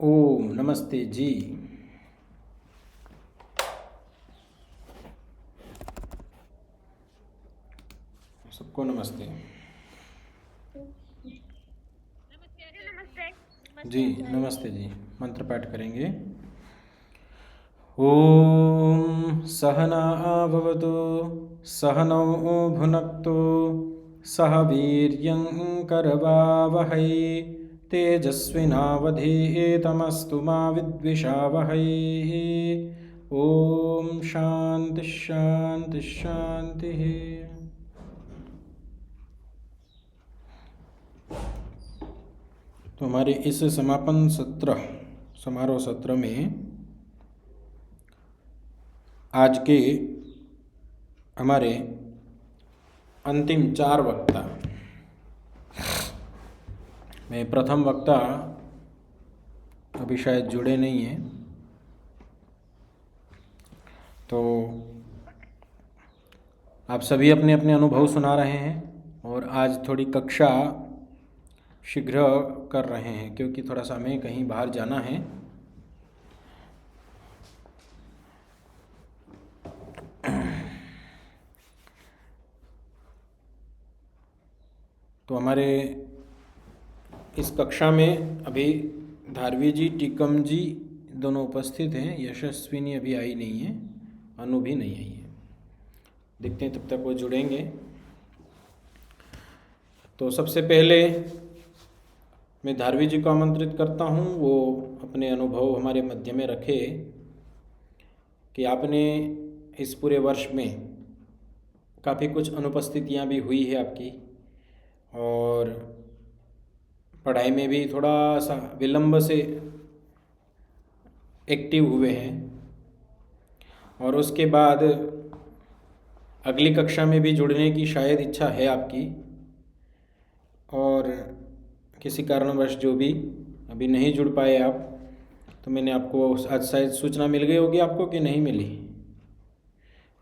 ओम नमस्ते जी। सबको नमस्ते। जी नमस्ते जी। मंत्र पाठ करेंगे। ओम सहना भवतु सहनौ भुनक्तु सह वीर्यं करवावहै तेजस्विनावधीतमस्तु मा विद्विषावहै। ओम शांति शांति शांति। तो हमारे इस समापन समारोह सत्र में आज के हमारे अंतिम 4 वक्ता में प्रथम वक्ता अभी शायद जुड़े नहीं हैं, तो आप सभी अपने अपने अनुभव सुना रहे हैं और आज थोड़ी कक्षा शीघ्र कर रहे हैं क्योंकि थोड़ा सा हमें कहीं बाहर जाना है। तो हमारे इस कक्षा में अभी धारवी जी, टीकम जी दोनों उपस्थित हैं। यशस्विनी अभी आई नहीं है, अनु भी नहीं आई है। देखते हैं तब तक वो जुड़ेंगे। तो सबसे पहले मैं धारवी जी को आमंत्रित करता हूँ, वो अपने अनुभव हमारे मध्य में रखे कि आपने इस पूरे वर्ष में काफ़ी कुछ अनुपस्थितियाँ भी हुई है आपकी, और पढ़ाई में भी थोड़ा सा विलंब से एक्टिव हुए हैं, और उसके बाद अगली कक्षा में भी जुड़ने की शायद इच्छा है आपकी, और किसी कारणवश जो भी अभी नहीं जुड़ पाए आप, तो मैंने आपको आज शायद सूचना मिल गई होगी आपको कि नहीं मिली।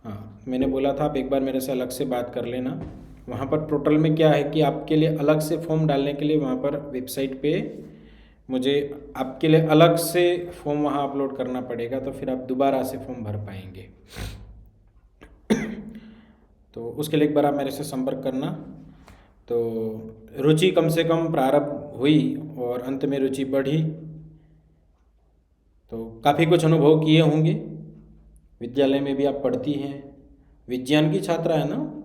हाँ, मैंने बोला था आप एक बार मेरे से अलग से बात कर लेना। वहाँ पर पोर्टल में क्या है कि आपके लिए अलग से फॉर्म डालने के लिए वहाँ पर वेबसाइट पे मुझे आपके लिए अलग से फॉर्म वहाँ अपलोड करना पड़ेगा, तो फिर आप दोबारा से फॉर्म भर पाएंगे। तो उसके लिए एक बार आप मेरे से संपर्क करना। तो रुचि कम से कम प्रारंभ हुई और अंत में रुचि बढ़ी, तो काफ़ी कुछ अनुभव किए होंगे। विद्यालय में भी आप पढ़ती हैं, विज्ञान की छात्रा है ना?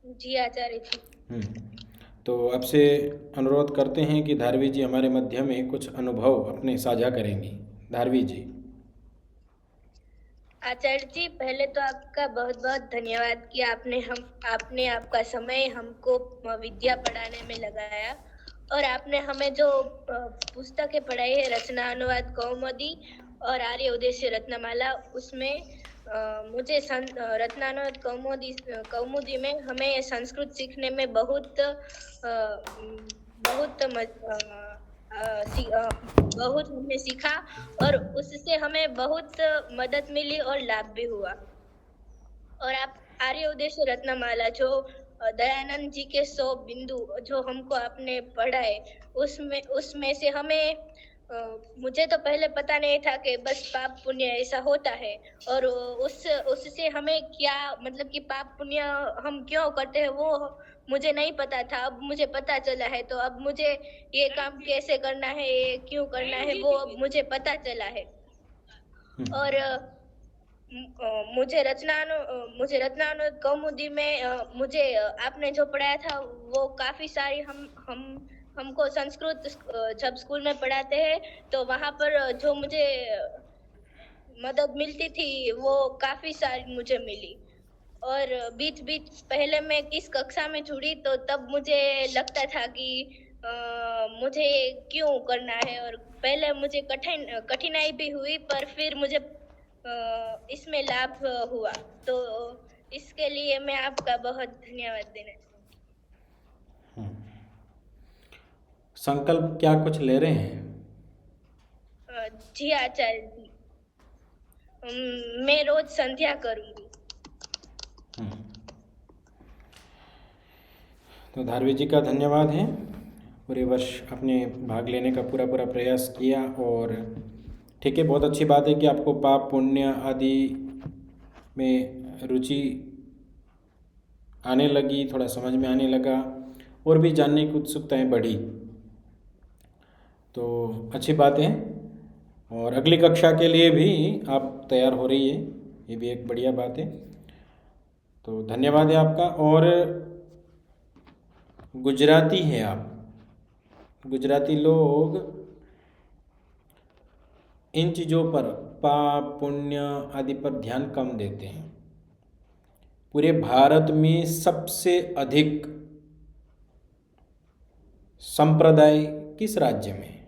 जी आचार्य जी। तो आपसे अनुरोध करते हैं कि धारवी जी हमारे मध्य में कुछ अनुभव अपने साझा करेंगी। धारवी जी। आचार्य जी, पहले तो आपका बहुत बहुत धन्यवाद कि आपने आपका समय हमको विद्या पढ़ाने में लगाया, और आपने हमें जो पुस्तकें पढ़ाई है, रचना अनुवाद कौमुदी और आर्य उद्देश्य रत्नमाला, उसमें मुझे रत्नानुवाद कौमुदी में हमें संस्कृत सीखने में बहुत हमने सीखा, और उससे हमें बहुत मदद मिली और लाभ भी हुआ। और आप आर्य उद्देश्य रत्नमाला जो दयानंद जी के 100 बिंदु जो हमको आपने पढ़ाए, उसमें से हमें मुझे तो पहले पता नहीं था कि बस पाप पुण्य ऐसा होता है, और उससे हमें क्या मतलब कि पाप पुण्य हम क्यों करते हैं वो मुझे नहीं पता था। अब मुझे पता चला है, तो अब मुझे ये काम कैसे करना है, ये क्यों करना है, वो अब मुझे पता चला है। और मुझे रत्नानुवाद कौमुदी में मुझे आपने जो पढ़ाया था वो काफी सारी हमको संस्कृत जब स्कूल में पढ़ाते हैं तो वहाँ पर जो मुझे मदद मिलती थी वो काफी सारी मुझे मिली। और बीच पहले मैं इस कक्षा में जुड़ी तो तब मुझे लगता था कि मुझे क्यों करना है, और पहले मुझे कठिनाई भी हुई, पर फिर मुझे इसमें लाभ हुआ। तो इसके लिए मैं आपका बहुत धन्यवाद देना चाहूँगी। संकल्प क्या कुछ ले रहे हैं? जी आचार्य जी, मैं रोज संध्या करूंगी। तो धारवी जी का धन्यवाद है। पूरे वर्ष अपने भाग लेने का पूरा प्रयास किया। और ठीक है, बहुत अच्छी बात है कि आपको पाप पुण्य आदि में रुचि आने लगी, थोड़ा समझ में आने लगा और भी जानने की उत्सुकताएं बढ़ी, तो अच्छी बात है। और अगली कक्षा के लिए भी आप तैयार हो रही है, ये भी एक बढ़िया बात है। तो धन्यवाद है आपका। और गुजराती है आप, गुजराती लोग इन चीज़ों पर, पाप पुण्य आदि पर ध्यान कम देते हैं। पूरे भारत में सबसे अधिक संप्रदाय किस राज्य में है?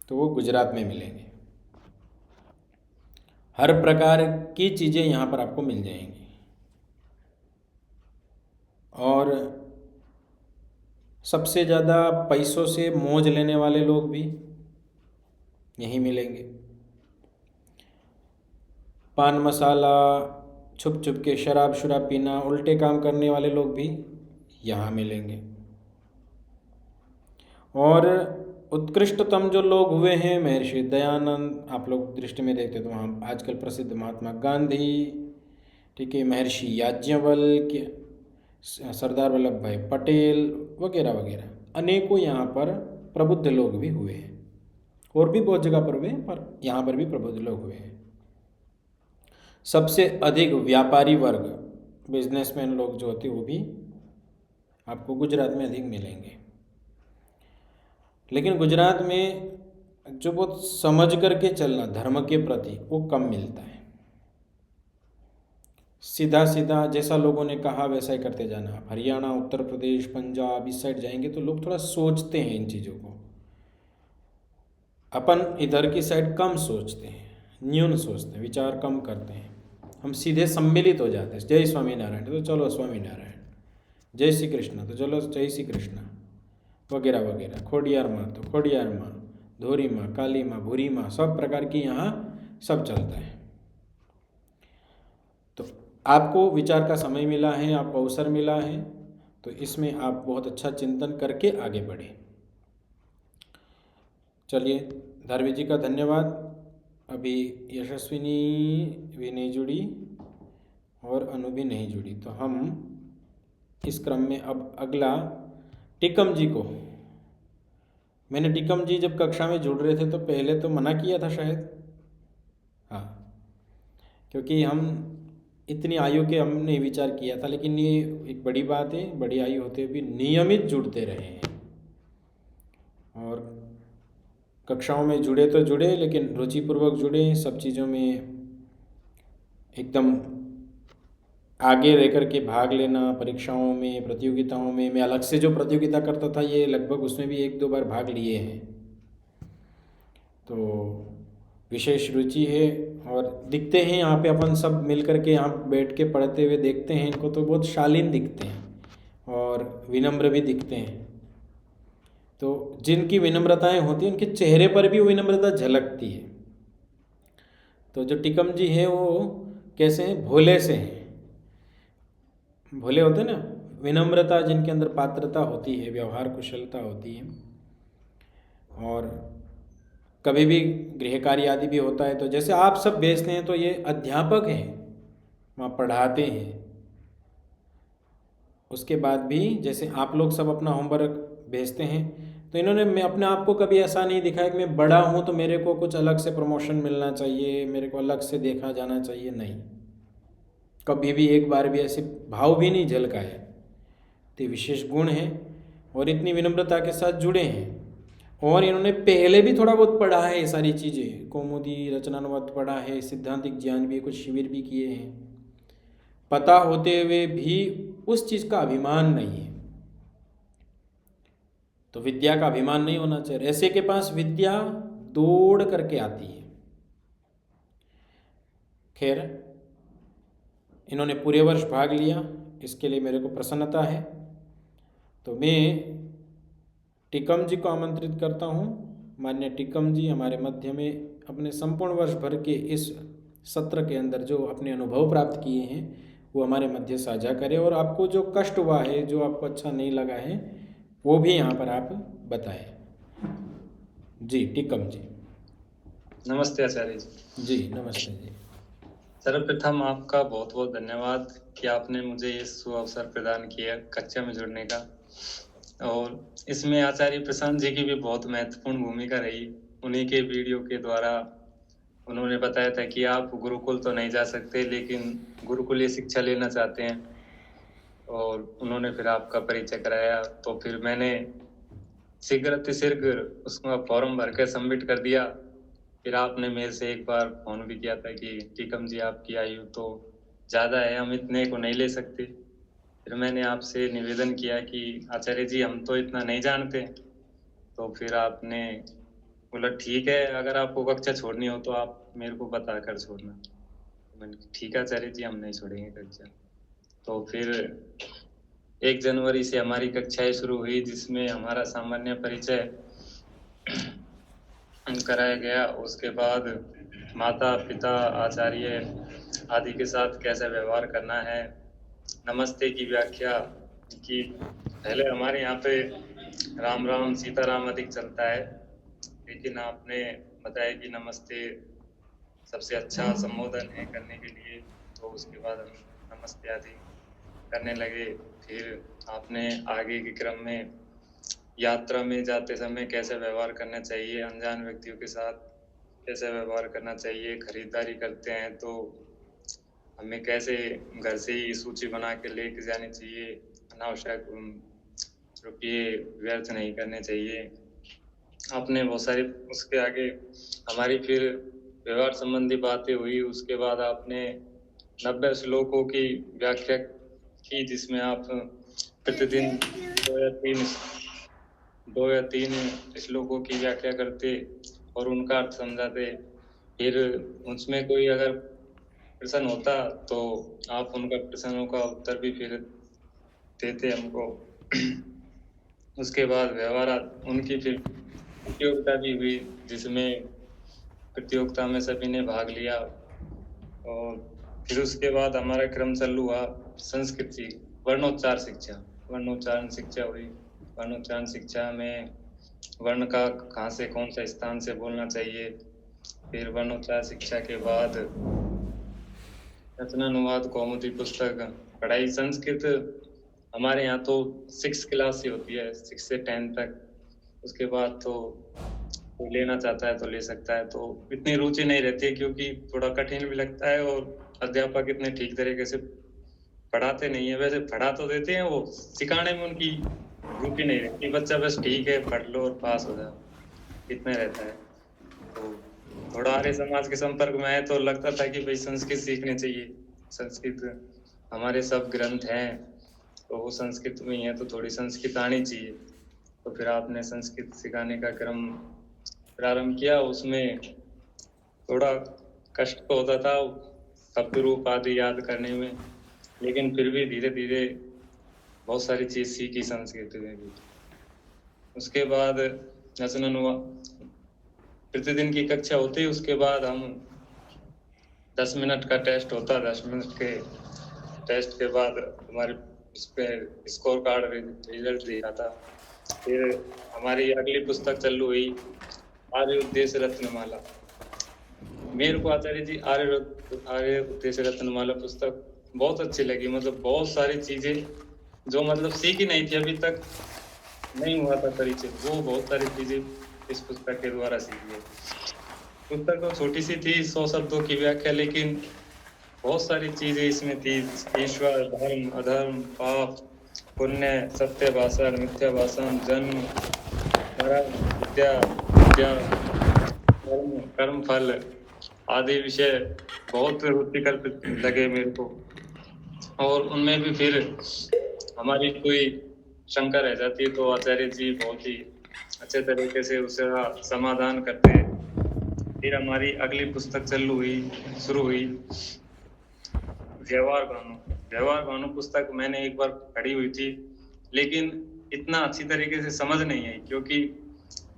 तो वो गुजरात में मिलेंगे। हर प्रकार की चीज़ें यहाँ पर आपको मिल जाएंगी और सबसे ज़्यादा पैसों से मौज लेने वाले लोग भी यहीं मिलेंगे। पान मसाला, छुप छुप के शराब शुराब पीना, उल्टे काम करने वाले लोग भी यहाँ मिलेंगे। और उत्कृष्टतम जो लोग हुए हैं, महर्षि दयानंद, आप लोग दृष्टि में देखते तो वहाँ आजकल प्रसिद्ध महात्मा गांधी, ठीक है, महर्षि याज्ञवल्क्य, सरदार वल्लभ भाई पटेल वगैरह वगैरह, अनेकों यहाँ पर प्रबुद्ध लोग भी हुए हैं। और भी बहुत जगह पर हुए हैं, पर यहाँ पर भी प्रबुद्ध लोग हुए हैं। सबसे अधिक व्यापारी वर्ग, बिजनेसमैन लोग जो होते हैं, वो भी आपको गुजरात में अधिक मिलेंगे। लेकिन गुजरात में जो बहुत समझ करके चलना धर्म के प्रति, वो कम मिलता है। सीधा सीधा जैसा लोगों ने कहा वैसा ही करते जाना। हरियाणा, उत्तर प्रदेश, पंजाब, इस साइड जाएंगे तो लोग थोड़ा सोचते हैं इन चीज़ों को। अपन इधर की साइड कम सोचते हैं, न्यून सोचते हैं, विचार कम करते हैं। हम सीधे सम्मिलित हो जाते हैं। जय स्वामीनारायण तो चलो स्वामीनारायण, जय श्री कृष्ण तो चलो जय श्री कृष्ण वगैरह वगैरह। खोडियार माँ तो खोडियार माँ, धोरी माँ, काली माँ, भूरी माँ, सब प्रकार की यहाँ सब चलता है। तो आपको विचार का समय मिला है, आपको अवसर मिला है, तो इसमें आप बहुत अच्छा चिंतन करके आगे बढ़े। चलिए, धारवी जी का धन्यवाद। अभी यशस्विनी भी नहीं जुड़ी और अनु भी नहीं जुड़ी, तो हम इस क्रम में अब अगला टिकम जी को, मैंने टिकम जी जब कक्षा में जुड़ रहे थे तो पहले तो मना किया था शायद, हाँ, क्योंकि हम इतनी आयु के हमने विचार किया था। लेकिन ये एक बड़ी बात है, बड़ी आयु होते हुए भी नियमित जुड़ते रहे हैं और कक्षाओं में जुड़े तो जुड़े, लेकिन रुचिपूर्वक जुड़े, सब चीज़ों में एकदम आगे रह कर के भाग लेना, परीक्षाओं में, प्रतियोगिताओं में। मैं अलग से जो प्रतियोगिता करता था, ये लगभग उसमें भी 1-2 बार भाग लिए हैं, तो विशेष रुचि है। और दिखते हैं यहाँ पे अपन सब मिल कर के यहाँ बैठ के पढ़ते हुए देखते हैं इनको, तो बहुत शालीन दिखते हैं और विनम्र भी दिखते हैं। तो जिनकी विनम्रताएं होती हैं उनके चेहरे पर भी वो विनम्रता झलकती है। तो जो टिकम जी है वो कैसे हैं? भोले से हैं, भोले होते हैं ना, विनम्रता जिनके अंदर पात्रता होती है, व्यवहार कुशलता होती है। और कभी भी गृह कार्य आदि भी होता है तो जैसे आप सब भेजते हैं, तो ये अध्यापक हैं, वहाँ पढ़ाते हैं। उसके बाद भी जैसे आप लोग सब अपना होमवर्क भेजते हैं, तो इन्होंने, मैं अपने आप को कभी ऐसा नहीं दिखाया कि मैं बड़ा हूँ तो मेरे को कुछ अलग से प्रमोशन मिलना चाहिए, मेरे को अलग से देखा जाना चाहिए, नहीं, कभी भी एक बार भी ऐसे भाव भी नहीं झलकाए। तो विशेष गुण है और इतनी विनम्रता के साथ जुड़े हैं। और इन्होंने पहले भी थोड़ा बहुत पढ़ा है, ये सारी चीज़ें, कौमुदी रचनानुवाद पढ़ा है, सिद्धांतिक ज्ञान भी, कुछ शिविर भी किए हैं। पता होते हुए भी उस चीज़ का अभिमान नहीं है, तो विद्या का अभिमान नहीं होना चाहिए। ऐसे के पास विद्या दौड़ करके आती है। खैर, इन्होंने पूरे वर्ष भाग लिया, इसके लिए मेरे को प्रसन्नता है। तो मैं टिकम जी को आमंत्रित करता हूँ। माननीय टिकम जी हमारे मध्य में अपने संपूर्ण वर्ष भर के इस सत्र के अंदर जो अपने अनुभव प्राप्त किए हैं वो हमारे मध्य साझा करें। और आपको जो कष्ट हुआ है, जो आपको अच्छा नहीं लगा है, वो भी यहाँ पर आप बताएं। जी टिकम जी। नमस्ते आचार्य जी। जी नमस्ते जी। सर्वप्रथम आपका बहुत बहुत धन्यवाद कि आपने मुझे ये अवसर प्रदान किया कक्षा में जुड़ने का, और इसमें आचार्य प्रशांत जी की भी बहुत महत्वपूर्ण भूमिका रही। उन्हीं के वीडियो के द्वारा उन्होंने बताया था कि आप गुरुकुल तो नहीं जा सकते, लेकिन गुरुकुलीय शिक्षा लेना चाहते हैं, और उन्होंने फिर आपका परिचय कराया। तो फिर मैंने शीघ्र अतिशीघ्र उसका फॉर्म भर के सबमिट कर दिया। फिर आपने मेरे से एक बार फोन भी किया था कि टीकम जी आपकी आयु तो ज़्यादा है, हम इतने को नहीं ले सकते। फिर मैंने आपसे निवेदन किया कि आचार्य जी हम तो इतना नहीं जानते। तो फिर आपने बोला ठीक है, अगर आपको कक्षा छोड़नी हो तो आप मेरे को बता कर छोड़ना। तो मैंने कहा, ठीक है आचार्य जी, हम नहीं छोड़ेंगे कक्षा। तो फिर 1 जनवरी से हमारी कक्षाएं शुरू हुई, जिसमें हमारा सामान्य परिचय कराया गया। उसके बाद माता पिता आचार्य आदि के साथ कैसा व्यवहार करना है, नमस्ते की व्याख्या की। पहले हमारे यहाँ पे राम राम सीताराम अधिक चलता है, लेकिन आपने बताया कि नमस्ते सबसे अच्छा संबोधन है करने के लिए। तो उसके बाद हम नमस्ते आदि करने लगे। फिर आपने आगे के क्रम में यात्रा में जाते समय कैसे व्यवहार करना चाहिए, अनजान व्यक्तियों के साथ कैसे व्यवहार करना चाहिए, खरीदारी करते हैं तो हमें कैसे घर से ही सूची बना के लेके जानी चाहिए, अनावश्यक रुपये व्यर्थ नहीं करने चाहिए। आपने बहुत सारी उसके आगे हमारी फिर व्यवहार संबंधी बातें हुई। उसके बाद आपने 90 श्लोकों की व्याख्या की, जिसमें आप प्रतिदिन 2 या 3 श्लोकों की व्याख्या करते और उनका अर्थ समझाते। फिर उसमें कोई अगर प्रश्न होता तो आप उनका प्रश्नों का उत्तर भी फिर देते हमको। उसके बाद व्यवहार उनकी फिर प्रतियोगिता भी हुई, जिसमें प्रतियोगिता में सभी ने भाग लिया। और फिर उसके बाद हमारा क्रम चालू हुआ संस्कृति वर्णोच्चार शिक्षा। वर्णोच्चारण शिक्षा हुई। वर्णोच्चारण शिक्षा में वर्ण का कहाँ से कौन सा स्थान से बोलना चाहिए। फिर वर्णोच्चार शिक्षा के बाद रचनानुवाद कौमुदी पुस्तक पढ़ाई। संस्कृत हमारे यहाँ तो 6 क्लास से होती है, 6 से 10 तक। उसके बाद तो कोई लेना चाहता है तो ले सकता है। तो इतनी रुचि नहीं रहती है, क्योंकि थोड़ा कठिन भी लगता है और अध्यापक इतने ठीक तरीके से पढ़ाते नहीं है। वैसे पढ़ा तो देते हैं, वो सिखाने में उनकी रुचि नहीं रहती। बच्चा बस ठीक है पढ़ लो और पास हो जाओ, इतना रहता है। तो थोड़ा आर्य समाज के संपर्क में आए तो लगता था कि भाई संस्कृत सीखनी चाहिए। संस्कृत हमारे सब ग्रंथ हैं तो वो संस्कृत में ही है, तो थोड़ी संस्कृत आनी चाहिए। तो फिर आपने संस्कृत सिखाने का क्रम प्रारंभ किया। उसमें थोड़ा कष्ट तो होता था शब्द रूप आदि याद करने में, लेकिन फिर भी धीरे धीरे बहुत सारी चीज सीखी संस्कृत में भी। उसके बाद प्रतिदिन की कक्षा होती, उसके बाद हम 10 मिनट का टेस्ट होता। 10 मिनट के टेस्ट के बाद हमारे उस पर स्कोर कार्ड रिजल्ट दिखा था। फिर हमारी अगली पुस्तक चालू हुई आर्य उद्देश्य रत्नमाला। मेरे को आचार्य जी आर्य उद्देश्य रत्नमाला पुस्तक बहुत अच्छी लगी। मतलब बहुत सारी चीजें जो मतलब सीखी नहीं थी अभी तक, नहीं हुआ था परिचय, वो बहुत सारी चीजें इस पुस्तक के द्वारा सीखी है। पुस्तक तो छोटी सी थी, 100 शब्दों की व्याख्या, लेकिन बहुत सारी चीजें इसमें थी। ईश्वर, धर्म, अधर्म, पाप, पुण्य, सत्य भाषण, मिथ्या भाषण, जन्म, मरण, विद्या, कर्म फल आदि विषय बहुत रुचिकर लगे मेरे को। और उनमें भी फिर हमारी कोई शंका रह जाती तो आचार्य जी बहुत ही अच्छे तरीके से उसका समाधान करते। फिर हमारी अगली पुस्तक शुरू हुई व्यवहार भानु। व्यवहार भानु पुस्तक मैंने एक बार पढ़ी हुई थी, लेकिन इतना अच्छी तरीके से समझ नहीं आई, क्योंकि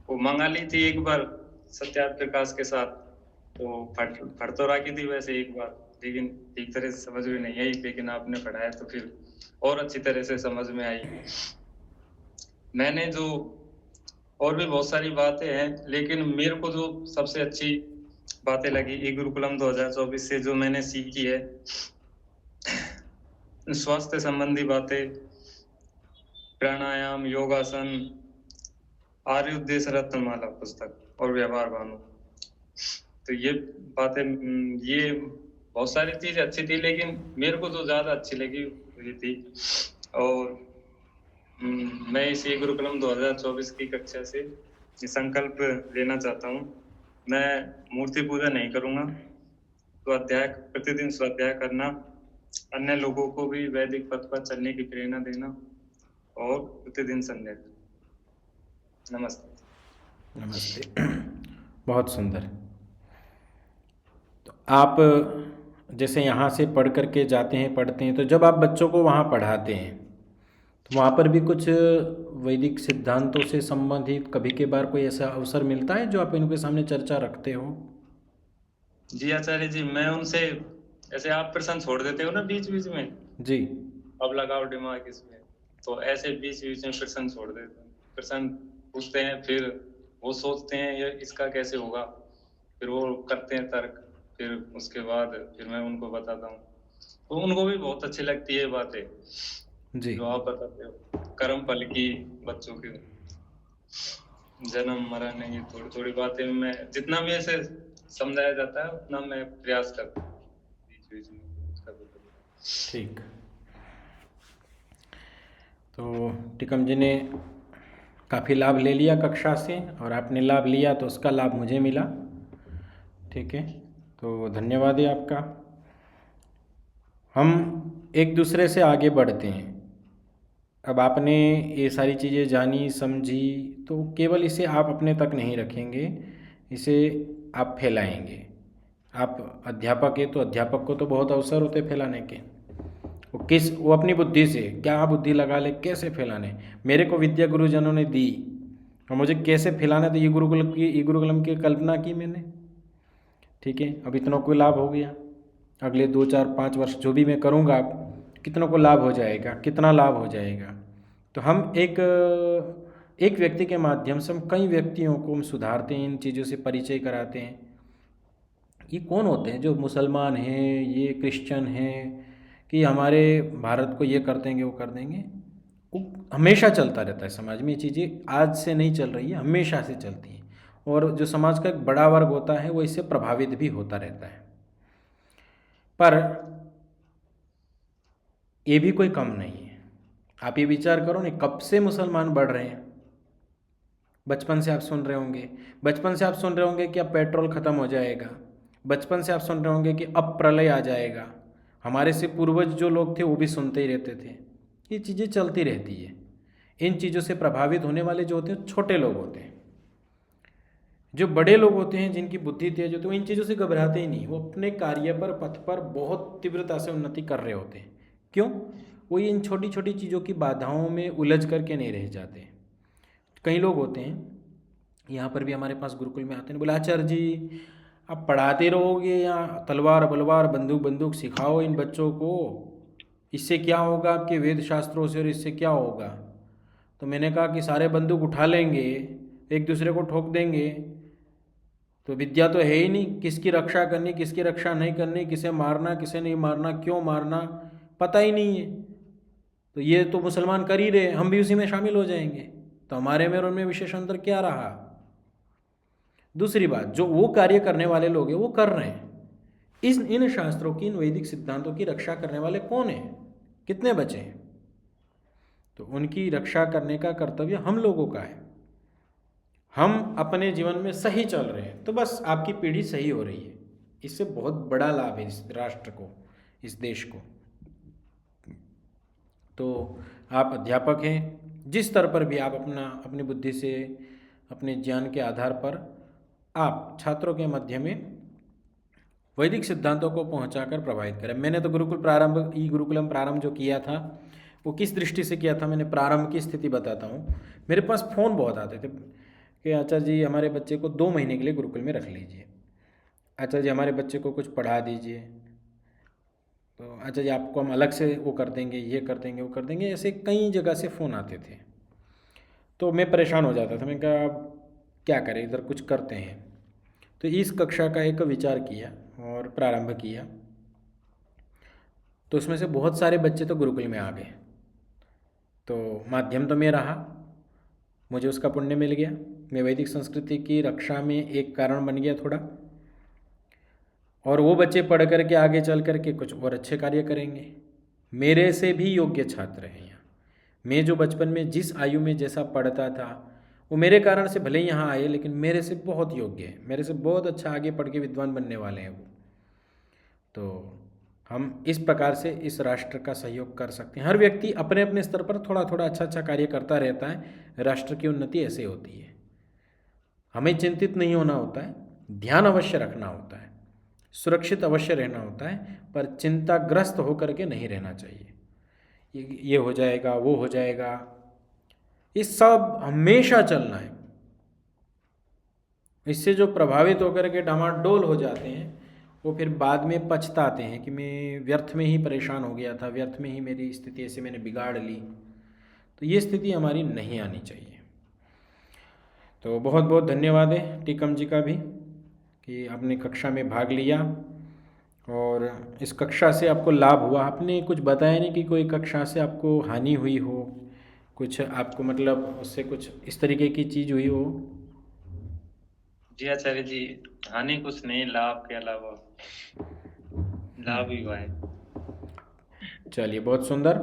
वो मंगा ली थी एक बार सत्यार्थ प्रकाश के साथ, तो पढ़ तो रखी थी वैसे एक बार, लेकिन ठीक तरह से समझ में नहीं आई। लेकिन आपने पढ़ाया तो फिर और अच्छी तरह से समझ में आई। मैंने जो और भी बहुत सारी बातें हैं, लेकिन मेरे को जो सबसे अच्छी बातें लगी ई गुरुकुलम 2024 से जो मैंने सीखी है, स्वास्थ्य संबंधी बातें, प्राणायाम, योगासन, आर्योद्देश्य रत्नमाला पुस्तक और व्यवहार भानु। तो ये बातें ये बहुत सारी चीजें अच्छी थी, लेकिन मेरे को जो ज्यादा अच्छी लगी ये थी। और मैं इस ई गुरुकुलम 2024 की कक्षा से ये संकल्प लेना चाहता हूँ, मैं मूर्ति पूजा नहीं करूँगा, स्वाध्याय प्रतिदिन स्वाध्याय करना, अन्य लोगों को भी वैदिक पथ पर चलने की प्रेरणा देना और प्रतिदिन संध्या करना। नमस्ते। नमस्ते। बहुत सुंदर। तो आप जैसे यहाँ से पढ़ कर के जाते हैं, पढ़ते हैं, तो जब आप बच्चों को वहाँ पढ़ाते हैं तो वहाँ पर भी कुछ वैदिक सिद्धांतों से संबंधित कभी के बार कोई ऐसा अवसर मिलता है जो आप इनके सामने चर्चा रखते हो? जी आचार्य जी, मैं उनसे ऐसे आप प्रश्न छोड़ देते हो ना बीच बीच में, जी। अब लगाओ दिमाग इसमें, तो ऐसे बीच बीच में प्रश्न छोड़ देते हैं, प्रश्न पूछते हैं, फिर वो सोचते हैं ये इसका कैसे होगा, फिर वो करते हैं तर्क, फिर उसके बाद फिर मैं उनको बताता हूँ, तो उनको भी बहुत अच्छी लगती है बातें जी। जो आप बताते हो, कर्म फल की, बच्चों की जन्म मरण, ये थोड़ी थोड़ी बातें मैं जितना भी ऐसे समझाया जाता है उतना मैं प्रयास करता हूँ बीच बीच में उसका बताने। ठीक। तो टिकम जी ने काफ़ी लाभ ले लिया कक्षा से, और आपने लाभ लिया तो उसका लाभ मुझे मिला। ठीक है, तो धन्यवाद है आपका। हम एक दूसरे से आगे बढ़ते हैं। अब आपने ये सारी चीज़ें जानी समझी, तो केवल इसे आप अपने तक नहीं रखेंगे, इसे आप फैलाएंगे। आप अध्यापक है तो अध्यापक को तो बहुत अवसर होते फैलाने के। वो अपनी बुद्धि से क्या बुद्धि लगा ले, कैसे फैलाने। मेरे को विद्या गुरुजनों ने दी और मुझे कैसे फैलाना, तो ई गुरुकुलम की कल्पना की मैंने। ठीक है, अब इतनों को लाभ हो गया। अगले 2 4 5 वर्ष जो भी मैं करूँगा, कितनों को लाभ हो जाएगा, कितना लाभ हो जाएगा। तो हम एक व्यक्ति के माध्यम से हम कई व्यक्तियों को हम सुधारते हैं, इन चीज़ों से परिचय कराते हैं। ये कौन होते हैं जो मुसलमान हैं, ये क्रिश्चियन हैं, कि हमारे भारत को ये कर देंगे वो कर देंगे। वो हमेशा चलता रहता है समाज में, ये चीज़ें आज से नहीं चल रही है, हमेशा से चलती हैं। और जो समाज का एक बड़ा वर्ग होता है वो इससे प्रभावित भी होता रहता है। पर ये भी कोई कम नहीं है। आप ये विचार करो ना, कब से मुसलमान बढ़ रहे हैं। बचपन से आप सुन रहे होंगे कि अब पेट्रोल ख़त्म हो जाएगा। बचपन से आप सुन रहे होंगे कि अब प्रलय आ जाएगा। हमारे से पूर्वज जो लोग थे वो भी सुनते ही रहते थे। ये चीज़ें चलती रहती है। इन चीज़ों से प्रभावित होने वाले जो होते हैं छोटे लोग होते हैं। जो बड़े लोग होते हैं, जिनकी बुद्धि तेज होती है, वो इन चीज़ों से घबराते ही नहीं। वो अपने कार्य पर, पथ पर बहुत तीव्रता से उन्नति कर रहे होते हैं। क्यों? वो इन छोटी छोटी चीज़ों की बाधाओं में उलझ करके नहीं रह जाते। कई लोग होते हैं, यहाँ पर भी हमारे पास गुरुकुल में आते हैं, बोले आचार्य जी आप पढ़ाते रहोगे या तलवार बलवार बंदूक सिखाओ इन बच्चों को, इससे क्या होगा आपके वेद शास्त्रों से, और इससे क्या होगा। तो मैंने कहा कि सारे बंदूक उठा लेंगे, एक दूसरे को ठोक देंगे, तो विद्या तो है ही नहीं। किसकी रक्षा करनी, किसकी रक्षा नहीं करनी, किसे मारना, किसे नहीं मारना, क्यों मारना, पता ही नहीं है। तो ये तो मुसलमान कर ही रहे, हम भी उसी में शामिल हो जाएंगे, तो हमारे में और उनमें विशेष अंतर क्या रहा। दूसरी बात, जो वो कार्य करने वाले लोग हैं वो कर रहे हैं। इन शास्त्रों की, इन वैदिक सिद्धांतों की रक्षा करने वाले कौन हैं, कितने बचे हैं। तो उनकी रक्षा करने का कर्तव्य हम लोगों का है। हम अपने जीवन में सही चल रहे हैं तो बस आपकी पीढ़ी सही हो रही है, इससे बहुत बड़ा लाभ है इस राष्ट्र को, इस देश को। तो आप अध्यापक हैं, जिस स्तर पर भी आप अपनी बुद्धि से, अपने ज्ञान के आधार पर आप छात्रों के मध्य में वैदिक सिद्धांतों को पहुंचाकर प्रभावित करें। मैंने तो ई गुरुकुलम प्रारंभ जो किया था वो किस दृष्टि से किया था, मैंने प्रारंभ की स्थिति बताता हूँ। मेरे पास फ़ोन बहुत आते थे कि आचार्य जी हमारे बच्चे को 2 महीने के लिए गुरुकुल में रख लीजिए, आचार्य जी हमारे बच्चे को कुछ पढ़ा दीजिए, तो आचार्य जी आपको हम अलग से वो कर देंगे, ये कर देंगे, वो कर देंगे। ऐसे कई जगह से फ़ोन आते थे। तो मैं परेशान हो जाता था। मैंने कहा अब क्या करें, इधर कुछ करते हैं। तो इस कक्षा का एक विचार किया और प्रारंभ किया। तो उसमें से बहुत सारे बच्चे तो गुरुकुल में आ गए। तो माध्यम तो मैं रहा, मुझे उसका पुण्य मिल गया। मैं वैदिक संस्कृति की रक्षा में एक कारण बन गया थोड़ा। और वो बच्चे पढ़ करके आगे चल करके कुछ और अच्छे कार्य करेंगे। मेरे से भी योग्य छात्र हैं यहाँ। मैं जो बचपन में जिस आयु में जैसा पढ़ता था, वो मेरे कारण से भले ही यहाँ आए, लेकिन मेरे से बहुत योग्य है, मेरे से बहुत अच्छा आगे पढ़ के विद्वान बनने वाले हैं वो। तो हम इस प्रकार से इस राष्ट्र का सहयोग कर सकते हैं। हर व्यक्ति अपने अपने स्तर पर थोड़ा थोड़ा अच्छा अच्छा कार्य करता रहता है, राष्ट्र की उन्नति ऐसे होती है। हमें चिंतित नहीं होना होता है, ध्यान अवश्य रखना होता है, सुरक्षित अवश्य रहना होता है, पर चिंताग्रस्त होकर के नहीं रहना चाहिए। ये हो जाएगा, वो हो जाएगा, ये सब हमेशा चलना है। इससे जो प्रभावित होकर के डामाडोल हो जाते हैं, वो फिर बाद में पछताते हैं कि मैं व्यर्थ में ही परेशान हो गया था, व्यर्थ में ही मेरी स्थिति ऐसे मैंने बिगाड़ ली। तो ये स्थिति हमारी नहीं आनी चाहिए। तो बहुत बहुत धन्यवाद है टीकम जी का भी कि आपने कक्षा में भाग लिया और इस कक्षा से आपको लाभ हुआ। आपने कुछ बताया नहीं कि कोई कक्षा से आपको हानि हुई हो, कुछ आपको मतलब उससे कुछ इस तरीके की चीज़ हुई हो। जी आचार्य जी, हानि कुछ नहीं, लाभ के अलावा लाभ ही हुआ है। चलिए, बहुत सुंदर।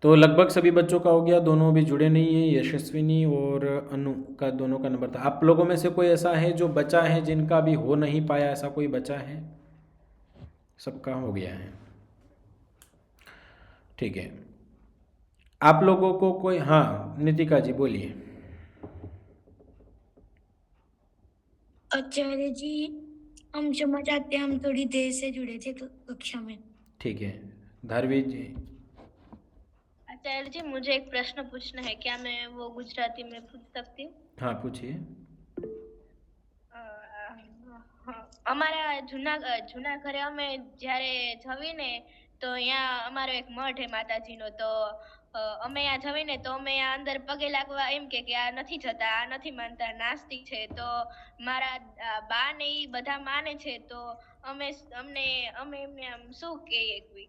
तो लगभग सभी बच्चों का हो गया, दोनों भी जुड़े नहीं है, यशस्विनी और अनु का दोनों का नंबर था। आप लोगों में से कोई ऐसा है जो बचा है, जिनका भी हो नहीं पाया, ऐसा कोई बचा है? सबका हो गया है, ठीक है। आप लोगों को कोई, हाँ नितिका जी बोलिए। आचार्य जी, हम क्षमा चाहते हैं, हम थोड़ी देर से जुड़े थे कक्षा में। ठीक है, धारवी जी। आचार्य जी, मुझे एक प्रश्न पूछना है, क्या मैं वो गुजराती में पूछ सकती हूँ? हाँ पूछिए। અમારા જૂના ઘરે અમે જ્યારે જવીને તો અહીંયા અમારો એક મઠ હે માતાજીનો, તો અમે અહીંયા જવીને તો અમે અહીંયા અંદર પગે લાગવા એમ કે આ નથી જતા, આ નથી માનતા, નાસ્તિક છે. તો મારા બા ને ઈ બધા માને છે, તો અમે એમને આમ શું કહીએ કોઈ?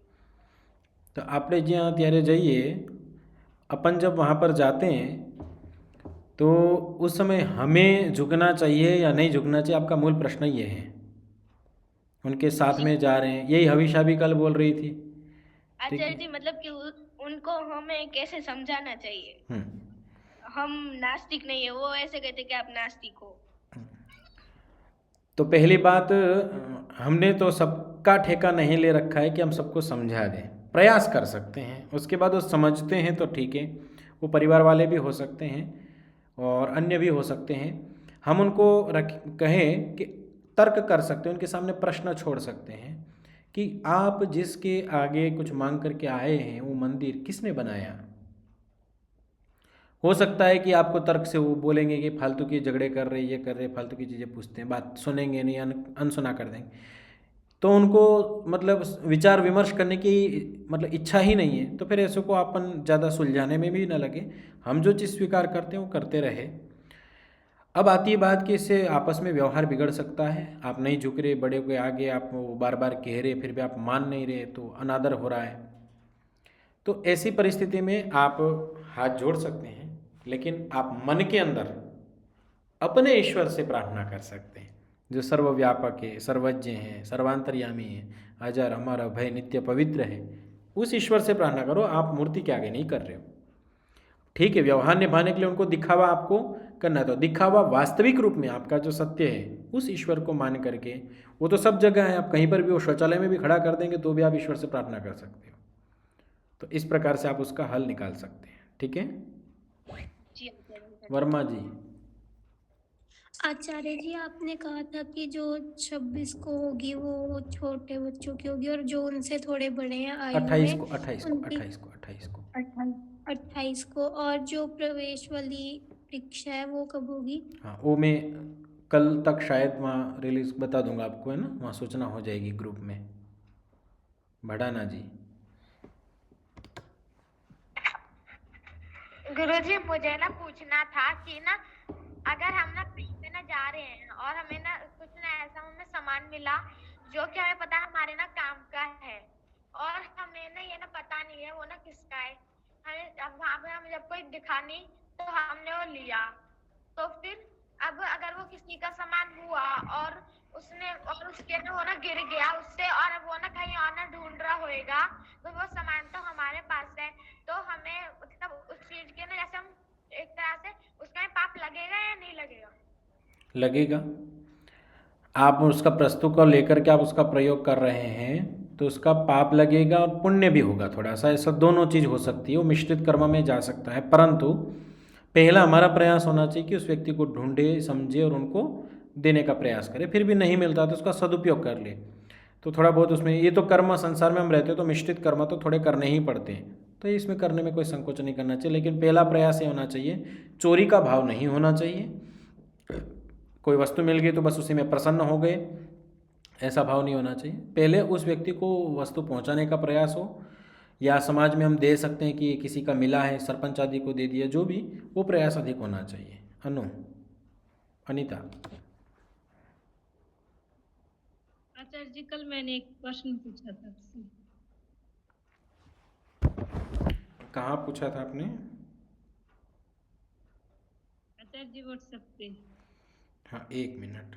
तो આપણે જ્યાં ત્યારે જઈએ, अपन जब वहाँ पर जाते हैं तो उस समय हमें झुकना चाहिए या नहीं झुकना चाहिए, आपका मूल प्रश्न ये है। उनके साथ में जा रहे हैं, यही हविषा भी कल बोल रही थी। ठीक आचार्य है। जी, मतलब कि उनको हमें कैसे समझाना चाहिए? हम नास्तिक नहीं है, वो ऐसे कहते कि आप नास्तिक हो। तो पहली बात, हमने तो सबका ठेका नहीं ले रखा है कि हम सबको समझा दें, प्रयास कर सकते हैं। उसके बाद वो समझते हैं तो ठीक है, वो परिवार वाले भी हो सकते हैं और अन्य भी हो सकते हैं। हम उनको कहें कि तर्क कर सकते हैं, उनके सामने प्रश्न छोड़ सकते हैं कि आप जिसके आगे कुछ मांग करके आए हैं, वो मंदिर किसने बनाया? हो सकता है कि आपको तर्क से वो बोलेंगे कि फालतू के झगड़े कर रहे, ये कर रहे, फालतू की चीज़ें पूछते हैं, बात सुनेंगे नहीं, अनसुना कर देंगे। तो उनको मतलब विचार विमर्श करने की मतलब इच्छा ही नहीं है, तो फिर ऐसे को अपन ज़्यादा सुलझाने में भी ना लगे। हम जो चीज़ स्वीकार करते हैं वो करते रहे। अब आती है बात कि इससे आपस में व्यवहार बिगड़ सकता है। आप नहीं झुक रहे, बड़े के आगे आप वो बार बार कह रहे, फिर भी आप मान नहीं रहे, तो अनादर हो रहा है। तो ऐसी परिस्थिति में आप हाथ जोड़ सकते हैं, लेकिन आप मन के अंदर अपने ईश्वर से प्रार्थना कर सकते हैं, जो सर्वव्यापक है, सर्वज्ञ है, सर्वांतर्यामी है, अजर अमर अभय नित्य पवित्र है। उस ईश्वर से प्रार्थना करो, आप मूर्ति के आगे नहीं कर रहे हो। ठीक है, व्यवहार निभाने के लिए उनको दिखावा आपको करना है, तो दिखावा वास्तविक रूप में आपका जो सत्य है उस ईश्वर को मान करके, वो तो सब जगह है, आप कहीं पर भी, वो शौचालय में भी खड़ा कर देंगे तो भी आप ईश्वर से प्रार्थना कर सकते हो। तो इस प्रकार से आप उसका हल निकाल सकते हैं। ठीक है वर्मा जी। आचार्य जी, आपने कहा था कि जो 26 को होगी वो छोटे बच्चों की होगी, और जो उनसे थोड़े बड़े हैं आयु में 28 को। और जो प्रवेश वाली परीक्षा है वो कब होगी? हाँ, वो मैं कल तक शायद वहाँ रिलीज बता दूंगा आपको, है ना, वहाँ सूचना हो जाएगी ग्रुप में। भड़ाना जी। गुरुजी मुझे ना पूछना था कि ना अगर हम ना कहीं पे ना जा रहे हैं और हमें ना कुछ ना ऐसा हमें सामान मिला जो कि हमें पता है हमारे ना काम का है और हमें ना ये ना पता नहीं है वो ना किसका है, हमें अब वहां पे हमें जब कोई दिखा नहीं तो हमने वो लिया, तो फिर अब अगर वो किसी का सामान हुआ और उसके ना वो ना गिर गया उससे और वो ना कहीं और ना ढूंढ रहा होएगा, तो वो सामान तो हमारे पास है, तो हमें मतलब उस चीज के ना जैसे हम एक तरह से उसका पाप लगेगा या नहीं लगेगा? लगेगा। आप उसका वस्तु को लेकर के आप उसका प्रयोग कर रहे हैं तो उसका पाप लगेगा और पुण्य भी होगा, थोड़ा सा ऐसा दोनों चीज़ हो सकती है, वो मिश्रित कर्म में जा सकता है। परंतु पहला हमारा प्रयास होना चाहिए कि उस व्यक्ति को ढूंढे, समझे और उनको देने का प्रयास करें। फिर भी नहीं मिलता तो उसका सदुपयोग कर ले, तो थोड़ा बहुत उसमें, ये तो कर्म संसार में हम रहते हो तो मिश्रित कर्म तो थोड़े करने ही पड़ते हैं, तो इसमें करने में कोई संकोच नहीं करना चाहिए। लेकिन पहला प्रयास ये होना चाहिए, चोरी का भाव नहीं होना चाहिए। कोई वस्तु मिल गई तो बस उसी में प्रसन्न हो गए, ऐसा भाव नहीं होना चाहिए। पहले उस व्यक्ति को वस्तु पहुंचाने का प्रयास हो, या समाज में हम दे सकते हैं कि किसी का मिला है सरपंच आदि को दे दिया, जो भी, वो प्रयास अधिक होना चाहिए। अनु, अनीता। आचार्य जी कल मैंने एक प्रश्न पूछा था आपसे। कहाँ पूछा था आपने? आचार्य जी व्हाट्सएप पे। हाँ, 1 मिनट।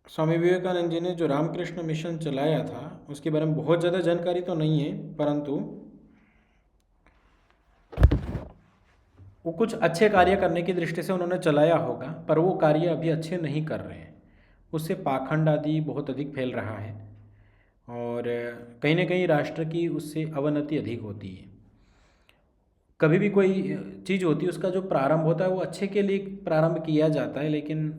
स्वामी विवेकानंद जी ने जो रामकृष्ण मिशन चलाया था उसके बारे में बहुत ज़्यादा जानकारी तो नहीं है, परंतु वो कुछ अच्छे कार्य करने की दृष्टि से उन्होंने चलाया होगा, पर वो कार्य अभी अच्छे नहीं कर रहे हैं। उससे पाखंड आदि बहुत अधिक फैल रहा है और कहीं ना कहीं राष्ट्र की उससे अवनति अधिक होती है। कभी भी कोई चीज़ होती है उसका जो प्रारंभ होता है वो अच्छे के लिए प्रारंभ किया जाता है, लेकिन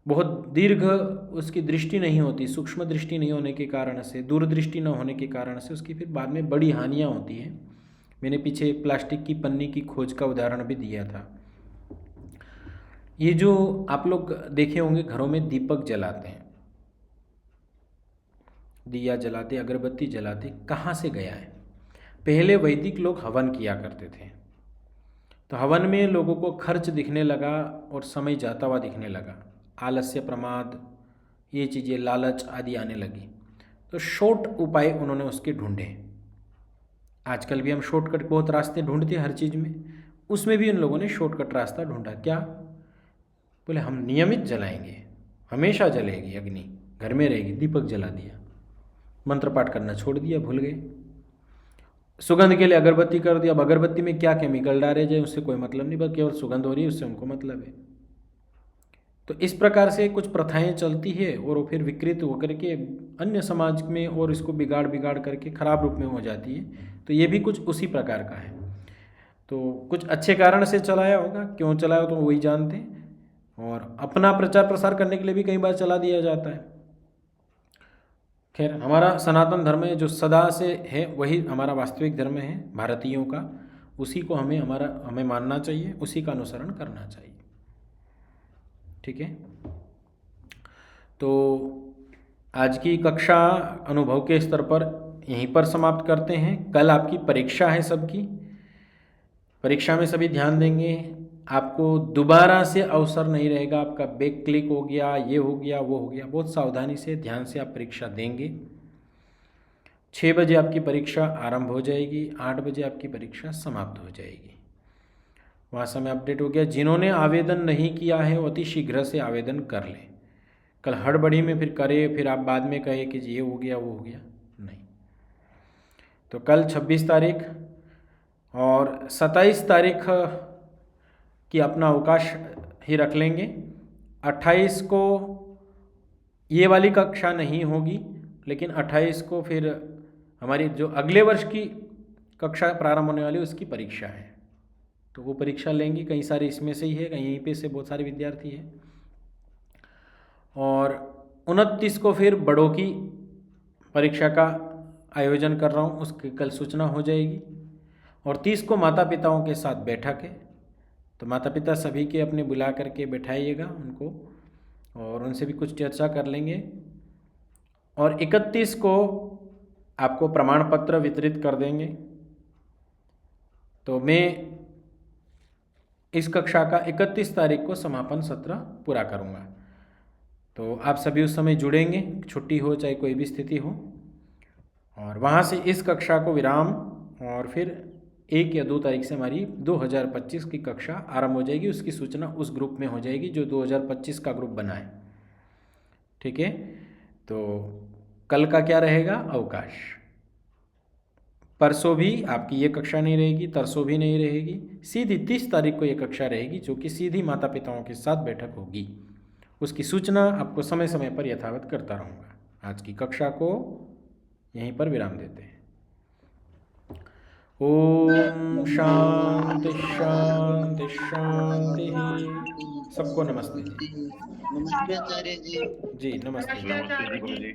बहुत दीर्घ उसकी दृष्टि नहीं होती, सूक्ष्म दृष्टि नहीं होने के कारण से, दूरदृष्टि न होने के कारण से उसकी फिर बाद में बड़ी हानियाँ होती हैं। मैंने पीछे प्लास्टिक की पन्नी की खोज का उदाहरण भी दिया था। ये जो आप लोग देखे होंगे घरों में दीपक जलाते हैं, दिया जलाते, अगरबत्ती जलाते, कहाँ से गया है? पहले वैदिक लोग हवन किया करते थे, तो हवन में लोगों को खर्च दिखने लगा और समय जाता हुआ दिखने लगा, आलस्य, प्रमाद, ये चीज़ें, लालच आदि आने लगी, तो शॉर्ट उपाय उन्होंने उसके ढूंढे। आजकल भी हम शॉर्टकट बहुत रास्ते ढूंढते हैं हर चीज़ में, उसमें भी उन लोगों ने शॉर्टकट रास्ता ढूंढा। क्या? बोले हम नियमित जलाएंगे, हमेशा जलेगी अग्नि, घर में रहेगी, दीपक जला दिया, मंत्र पाठ करना छोड़ दिया, भूल गए। सुगंध के लिए अगरबत्ती कर दिया, अब अगरबत्ती में क्या केमिकल डाले जाए उससे कोई मतलब नहीं, बस केवल सुगंध हो रही है उससे उनको मतलब है। तो इस प्रकार से कुछ प्रथाएं चलती है और वो फिर विकृत होकर के अन्य समाज में और इसको बिगाड़ करके खराब रूप में हो जाती है। तो ये भी कुछ उसी प्रकार का है। तो कुछ अच्छे कारण से चलाया होगा, क्यों चलाया तो वही जानते हैं, और अपना प्रचार प्रसार करने के लिए भी कई बार चला दिया जाता है। खैर, हमारा सनातन धर्म है जो सदा से है, वही हमारा वास्तविक धर्म है भारतीयों का, उसी को हमें मानना चाहिए, उसी का अनुसरण करना चाहिए। ठीक है, तो आज की कक्षा अनुभव के स्तर पर यहीं पर समाप्त करते हैं। कल आपकी परीक्षा है सबकी, परीक्षा में सभी ध्यान देंगे, आपको दोबारा से अवसर नहीं रहेगा, आपका बैक क्लिक हो गया, ये हो गया, वो हो गया, बहुत सावधानी से ध्यान से आप परीक्षा देंगे। 6 बजे आपकी परीक्षा आरंभ हो जाएगी, 8 बजे आपकी परीक्षा समाप्त हो जाएगी। वहाँ समय अपडेट हो गया, जिन्होंने आवेदन नहीं किया है वो अति शीघ्र से आवेदन कर लें। कल हड़बड़ी में फिर करे, फिर आप बाद में कहे कि ये हो गया वो हो गया, नहीं। तो कल 26 तारीख और 27 तारीख की अपना अवकाश ही रख लेंगे। 28 को ये वाली कक्षा नहीं होगी, लेकिन 28 को फिर हमारी जो अगले वर्ष की कक्षा प्रारंभ होने वाली उसकी परीक्षा है, तो वो परीक्षा लेंगे। कई सारे इसमें से ही है, कहीं यहीं पे से बहुत सारे विद्यार्थी हैं। और 29 को फिर बड़ों की परीक्षा का आयोजन कर रहा हूँ, उसकी कल सूचना हो जाएगी। और 30 को माता पिताओं के साथ बैठक है, तो माता पिता सभी के अपने बुला करके बैठाइएगा उनको और उनसे भी कुछ चर्चा कर लेंगे। और 31 को आपको प्रमाण पत्र वितरित कर देंगे। तो मैं इस कक्षा का 31 तारीख को समापन सत्र पूरा करूँगा। तो आप सभी उस समय जुड़ेंगे, छुट्टी हो चाहे कोई भी स्थिति हो, और वहाँ से इस कक्षा को विराम, और फिर 1 या 2 तारीख से हमारी 2025 की कक्षा आरंभ हो जाएगी। उसकी सूचना उस ग्रुप में हो जाएगी जो 2025 का ग्रुप बना है। ठीक है, तो कल का क्या रहेगा? अवकाश। परसों भी आपकी ये कक्षा नहीं रहेगी, तरसों भी नहीं रहेगी। सीधी 30 तारीख को ये कक्षा रहेगी जो कि सीधी माता पिताओं के साथ बैठक होगी। उसकी सूचना आपको समय समय पर यथावत करता रहूँगा। आज की कक्षा को यहीं पर विराम देते हैं। ओम शांति शांति शांति। सबको नमस्ते जी। नमस्ते आचार्य जी। जी नमस्ते। नमस्ते जी गुरु जी।